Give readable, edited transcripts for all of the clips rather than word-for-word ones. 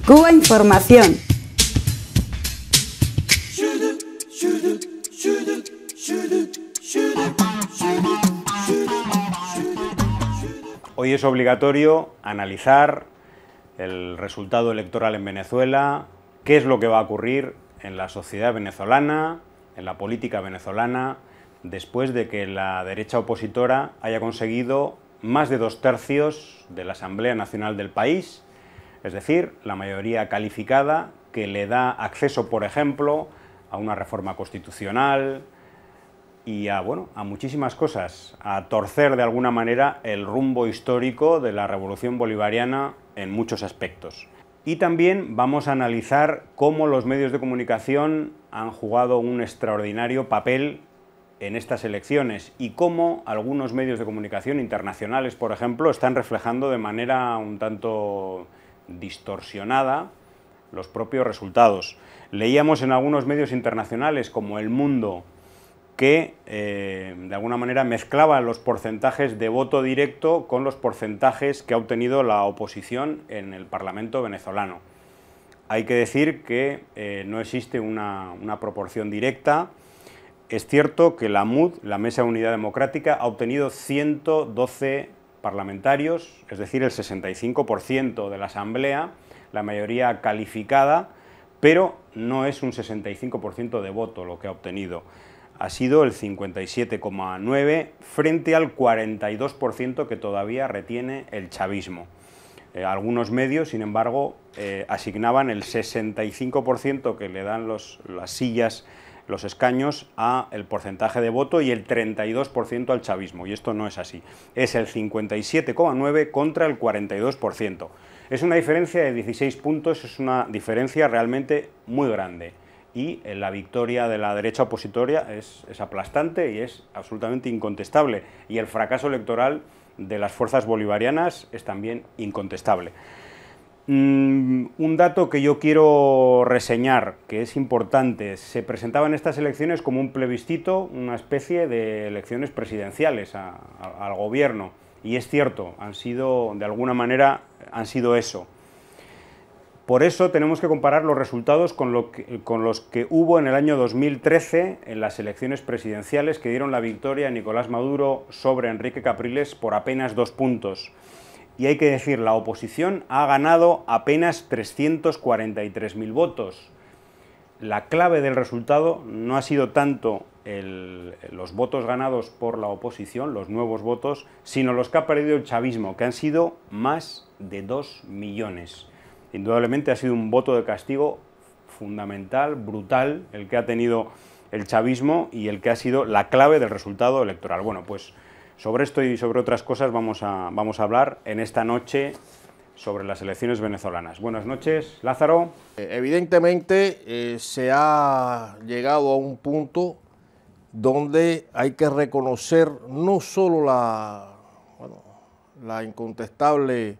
Cuba Información. Hoy es obligatorio analizar el resultado electoral en Venezuela, qué es lo que va a ocurrir en la sociedad venezolana, en la política venezolana, después de que la derecha opositora haya conseguido más de 2/3 de la Asamblea Nacional del país, es decir, la mayoría calificada que le da acceso, por ejemplo, a una reforma constitucional y a muchísimas cosas, a torcer de alguna manera el rumbo histórico de la revolución bolivariana en muchos aspectos. Y también vamos a analizar cómo los medios de comunicación han jugado un extraordinario papel en estas elecciones y cómo algunos medios de comunicación internacionales, por ejemplo, están reflejando de manera un tanto distorsionada los propios resultados. Leíamos en algunos medios internacionales como El Mundo que de alguna manera mezclaban los porcentajes de voto directo con los porcentajes que ha obtenido la oposición en el Parlamento venezolano. Hay que decir que no existe una proporción directa. Es cierto que la MUD, la Mesa de Unidad Democrática, ha obtenido 112 parlamentarios, es decir, el 65% de la Asamblea, la mayoría calificada, pero no es un 65% de voto lo que ha obtenido. Ha sido el 57,9% frente al 42% que todavía retiene el chavismo. Algunos medios, sin embargo, asignaban el 65% que le dan las sillas, los escaños, a el porcentaje de voto y el 32% al chavismo, y esto no es así. Es el 57,9% contra el 42%. Es una diferencia de 16 puntos, es una diferencia realmente muy grande. Y la victoria de la derecha opositoria es aplastante y es absolutamente incontestable. Y el fracaso electoral de las fuerzas bolivarianas es también incontestable. Un dato que yo quiero reseñar, que es importante: se presentaban estas elecciones como un plebiscito, una especie de elecciones presidenciales al gobierno. Y es cierto, han sido, de alguna manera, han sido eso. Por eso tenemos que comparar los resultados con los que hubo en el año 2013 en las elecciones presidenciales que dieron la victoria a Nicolás Maduro sobre Enrique Capriles por apenas 2 puntos. Y hay que decir, la oposición ha ganado apenas 343.000 votos. La clave del resultado no ha sido tanto los votos ganados por la oposición, los nuevos votos, sino los que ha perdido el chavismo, que han sido más de 2 millones. Indudablemente ha sido un voto de castigo fundamental, brutal, el que ha tenido el chavismo y el que ha sido la clave del resultado electoral. Bueno, pues sobre esto y sobre otras cosas vamos a hablar en esta noche sobre las elecciones venezolanas. Buenas noches, Lázaro. Evidentemente se ha llegado a un punto donde hay que reconocer no solo la incontestable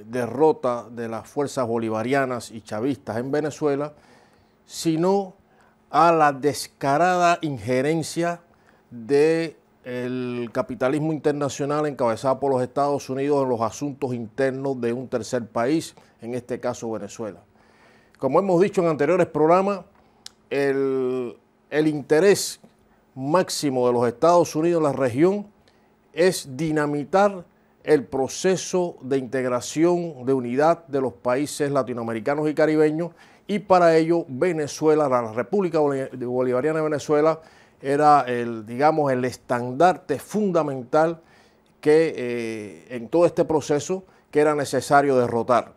derrota de las fuerzas bolivarianas y chavistas en Venezuela, sino a la descarada injerencia del capitalismo internacional encabezado por los Estados Unidos en los asuntos internos de un tercer país, en este caso Venezuela. Como hemos dicho en anteriores programas, el interés máximo de los Estados Unidos en la región es dinamitar el proceso de integración, de unidad de los países latinoamericanos y caribeños, y para ello Venezuela, la República Bolivariana de Venezuela, era el estandarte fundamental que en todo este proceso que era necesario derrotar.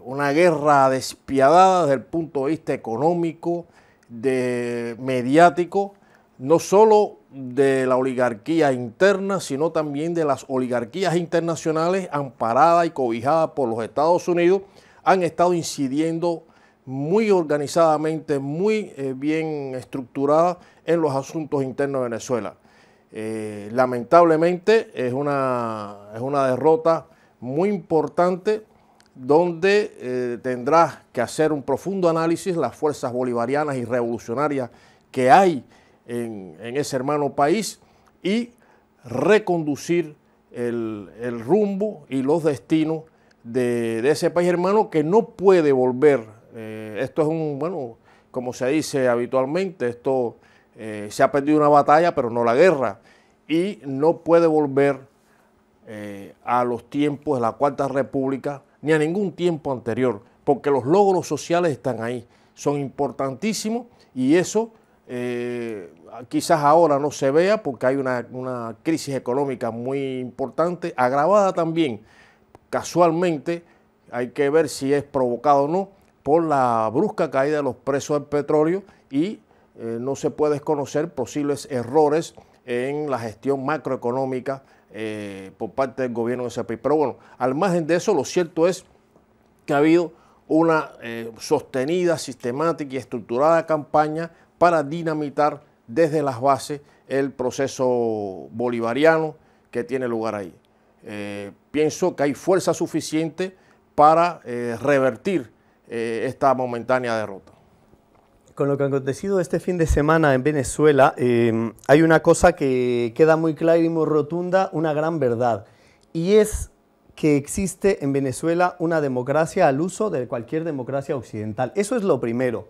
Una guerra despiadada desde el punto de vista económico, mediático, no solo de la oligarquía interna, sino también de las oligarquías internacionales amparadas y cobijadas por los Estados Unidos, han estado incidiendo muy organizadamente, muy bien estructuradas en los asuntos internos de Venezuela. Lamentablemente es una derrota muy importante donde tendrá que hacer un profundo análisis las fuerzas bolivarianas y revolucionarias que hay en ese hermano país y reconducir el rumbo y los destinos de ese país hermano que no puede volver. Esto es bueno, como se dice habitualmente, esto se ha perdido una batalla, pero no la guerra, y no puede volver a los tiempos de la Cuarta República, ni a ningún tiempo anterior, porque los logros sociales están ahí, son importantísimos, y eso quizás ahora no se vea porque hay una crisis económica muy importante, agravada también, casualmente, hay que ver si es provocado o no, por la brusca caída de los precios del petróleo, y no se puede desconocer posibles errores en la gestión macroeconómica por parte del gobierno de ese país. Pero bueno, al margen de eso, lo cierto es que ha habido una sostenida, sistemática y estructurada campaña para dinamitar desde las bases el proceso bolivariano que tiene lugar ahí. Pienso que hay fuerza suficiente para revertir esta momentánea derrota. Con lo que ha acontecido este fin de semana en Venezuela, hay una cosa que queda muy clara y muy rotunda, una gran verdad, y es que existe en Venezuela una democracia al uso de cualquier democracia occidental. Eso es lo primero.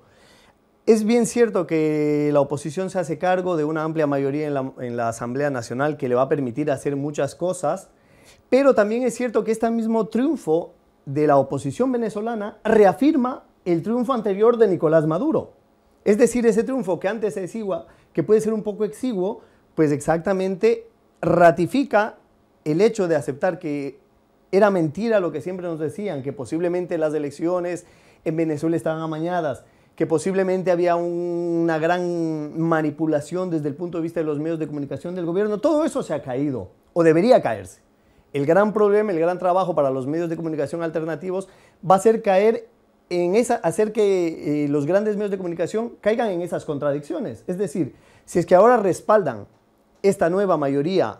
Es bien cierto que la oposición se hace cargo de una amplia mayoría en la Asamblea Nacional que le va a permitir hacer muchas cosas, pero también es cierto que este mismo triunfo de la oposición venezolana reafirma el triunfo anterior de Nicolás Maduro. Es decir, ese triunfo que antes se decía que puede ser un poco exiguo, pues exactamente ratifica el hecho de aceptar que era mentira lo que siempre nos decían, que posiblemente las elecciones en Venezuela estaban amañadas, que posiblemente había una gran manipulación desde el punto de vista de los medios de comunicación del gobierno. Todo eso se ha caído, o debería caerse. El gran problema, el gran trabajo para los medios de comunicación alternativos va a ser hacer que los grandes medios de comunicación caigan en esas contradicciones. Es decir, si es que ahora respaldan esta nueva mayoría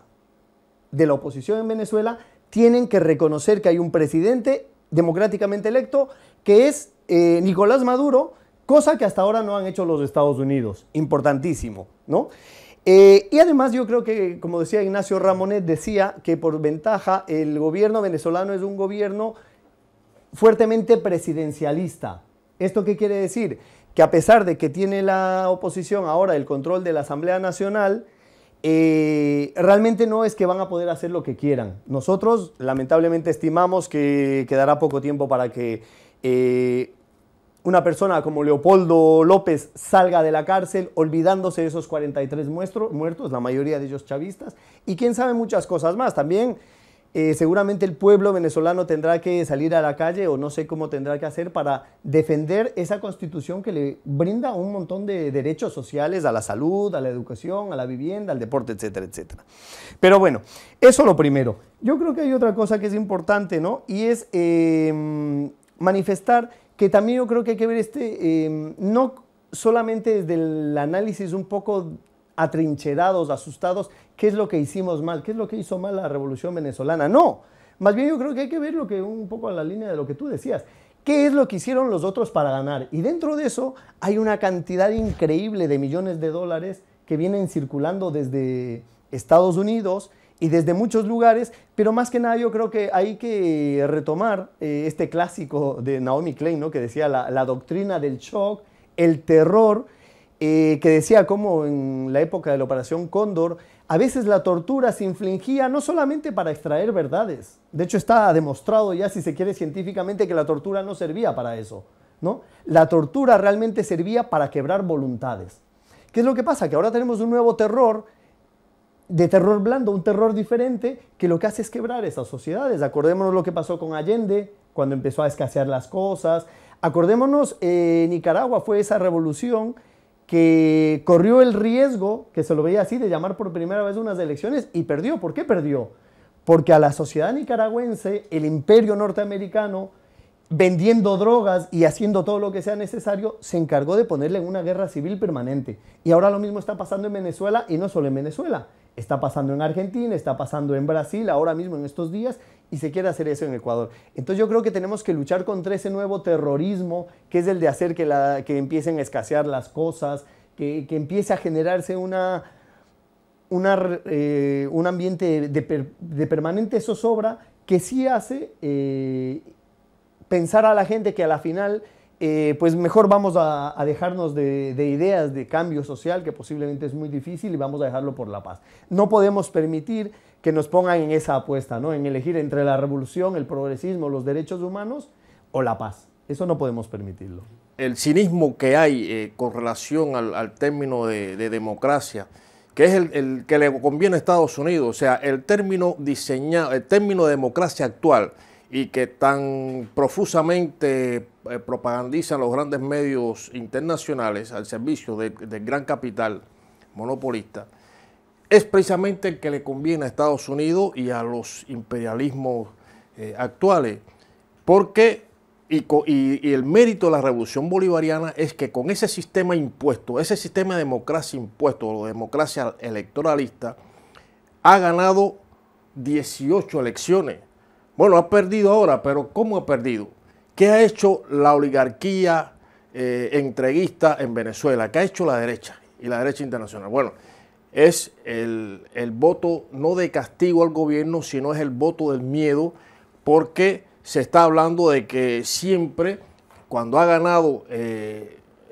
de la oposición en Venezuela, tienen que reconocer que hay un presidente democráticamente electo que es Nicolás Maduro, cosa que hasta ahora no han hecho los Estados Unidos. Importantísimo, ¿no? Y además yo creo que, como decía Ignacio Ramonet, decía que por ventaja el gobierno venezolano es un gobierno fuertemente presidencialista. ¿Esto qué quiere decir? Que a pesar de que tiene la oposición ahora el control de la Asamblea Nacional, realmente no es que van a poder hacer lo que quieran. Nosotros lamentablemente estimamos que quedará poco tiempo para que una persona como Leopoldo López salga de la cárcel olvidándose de esos 43 muertos, la mayoría de ellos chavistas, y quién sabe muchas cosas más. También seguramente el pueblo venezolano tendrá que salir a la calle, o no sé cómo tendrá que hacer para defender esa constitución que le brinda un montón de derechos sociales a la salud, a la educación, a la vivienda, al deporte, etcétera, etcétera. Pero bueno, eso lo primero. Yo creo que hay otra cosa que es importante, ¿no? Y es manifestar que también yo creo que hay que ver no solamente desde el análisis un poco atrincherados, asustados, qué es lo que hicimos mal, qué es lo que hizo mal la revolución venezolana. No, más bien yo creo que hay que ver un poco a la línea de lo que tú decías. ¿Qué es lo que hicieron los otros para ganar? Y dentro de eso hay una cantidad increíble de millones de dólares que vienen circulando desde Estados Unidos y desde muchos lugares, pero más que nada yo creo que hay que retomar este clásico de Naomi Klein, ¿no? Que decía la doctrina del shock, el terror, que decía cómo en la época de la Operación Cóndor, a veces la tortura se infligía no solamente para extraer verdades. De hecho, está demostrado ya, si se quiere, científicamente, que la tortura no servía para eso, ¿no? La tortura realmente servía para quebrar voluntades. ¿Qué es lo que pasa? Que ahora tenemos un nuevo terror, de terror blando, un terror diferente, que lo que hace es quebrar esas sociedades. Acordémonos lo que pasó con Allende, cuando empezó a escasear las cosas. Acordémonos, Nicaragua fue esa revolución que corrió el riesgo, que se lo veía así, de llamar por primera vez unas elecciones, y perdió. ¿Por qué perdió? Porque a la sociedad nicaragüense, el imperio norteamericano, vendiendo drogas y haciendo todo lo que sea necesario, se encargó de ponerle en una guerra civil permanente. Y ahora lo mismo está pasando en Venezuela, y no solo en Venezuela. Está pasando en Argentina, está pasando en Brasil, ahora mismo en estos días, y se quiere hacer eso en Ecuador. Entonces yo creo que tenemos que luchar contra ese nuevo terrorismo, que es el de hacer que empiecen a escasear las cosas, que empiece a generarse un ambiente de permanente zozobra, que sí hace pensar a la gente que a la final pues mejor vamos a dejarnos de ideas de cambio social, que posiblemente es muy difícil, y vamos a dejarlo por la paz. No podemos permitir que nos pongan en esa apuesta, ¿no? En elegir entre la revolución, el progresismo, los derechos humanos o la paz. Eso no podemos permitirlo. El cinismo que hay con relación al término de democracia, que es el que le conviene a Estados Unidos, o sea, el término diseñado, el término de democracia actual, y que tan profusamente propagandizan los grandes medios internacionales al servicio del gran capital monopolista, es precisamente el que le conviene a Estados Unidos y a los imperialismos actuales, porque y el mérito de la revolución bolivariana es que con ese sistema impuesto, ese sistema de democracia impuesto, o democracia electoralista, ha ganado 18 elecciones. Bueno, ha perdido ahora, pero ¿cómo ha perdido? ¿Qué ha hecho la oligarquía entreguista en Venezuela? ¿Qué ha hecho la derecha y la derecha internacional? Bueno, es el voto no de castigo al gobierno, sino es el voto del miedo, porque se está hablando de que siempre, cuando ha ganado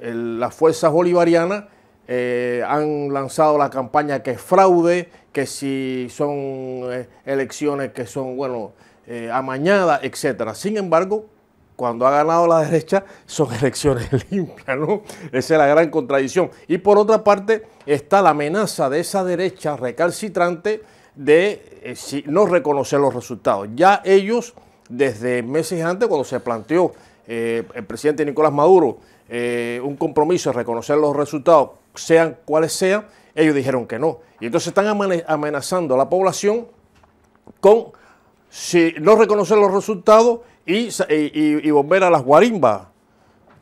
las fuerzas bolivarianas, han lanzado la campaña que es fraude, que si son elecciones que son, bueno, amañadas, etcétera. Sin embargo, cuando ha ganado la derecha, son elecciones limpias, ¿no? Esa es la gran contradicción. Y por otra parte, está la amenaza de esa derecha recalcitrante de no reconocer los resultados. Ya ellos, desde meses antes, cuando se planteó el presidente Nicolás Maduro un compromiso de reconocer los resultados, sean cuales sean, ellos dijeron que no. Y entonces están amenazando a la población con si no reconocer los resultados y volver a las guarimbas.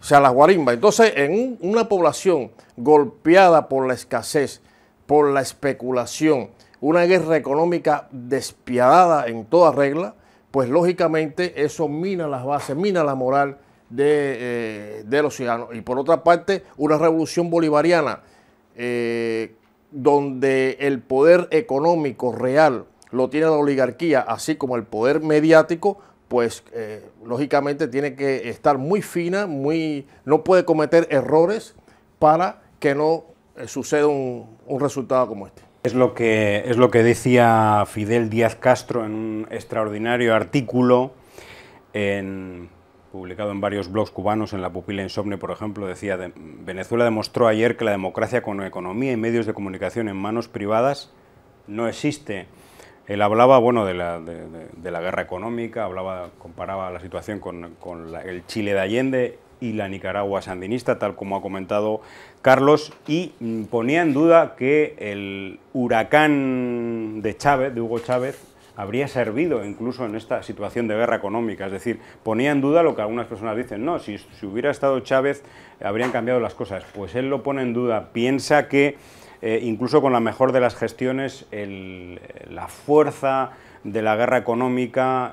O sea, las guarimbas. Entonces, en una población golpeada por la escasez, por la especulación, una guerra económica despiadada en toda regla, pues lógicamente eso mina las bases, mina la moral de los ciudadanos. Y por otra parte, una revolución bolivariana donde el poder económico real lo tiene la oligarquía, así como el poder mediático, pues lógicamente tiene que estar muy fina, no puede cometer errores para que no suceda un resultado como este. Es lo que decía Fidel Díaz Castro en un extraordinario artículo publicado en varios blogs cubanos, en La Pupila Insomne, por ejemplo. Decía: Venezuela demostró ayer que la democracia con economía y medios de comunicación en manos privadas no existe. Él hablaba, bueno, de la guerra económica, comparaba la situación con el Chile de Allende y la Nicaragua sandinista, tal como ha comentado Carlos, y ponía en duda que el huracán de Hugo Chávez, habría servido incluso en esta situación de guerra económica. Es decir, ponía en duda lo que algunas personas dicen: no, si hubiera estado Chávez habrían cambiado las cosas. Pues él lo pone en duda, piensa que incluso con la mejor de las gestiones, la fuerza de la guerra económica,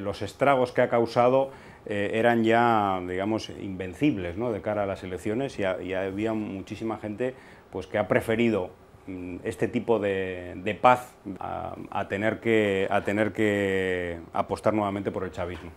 los estragos que ha causado, eran ya, digamos, invencibles, ¿no?, de cara a las elecciones, y había muchísima gente pues que ha preferido este tipo de paz a tener que apostar nuevamente por el chavismo.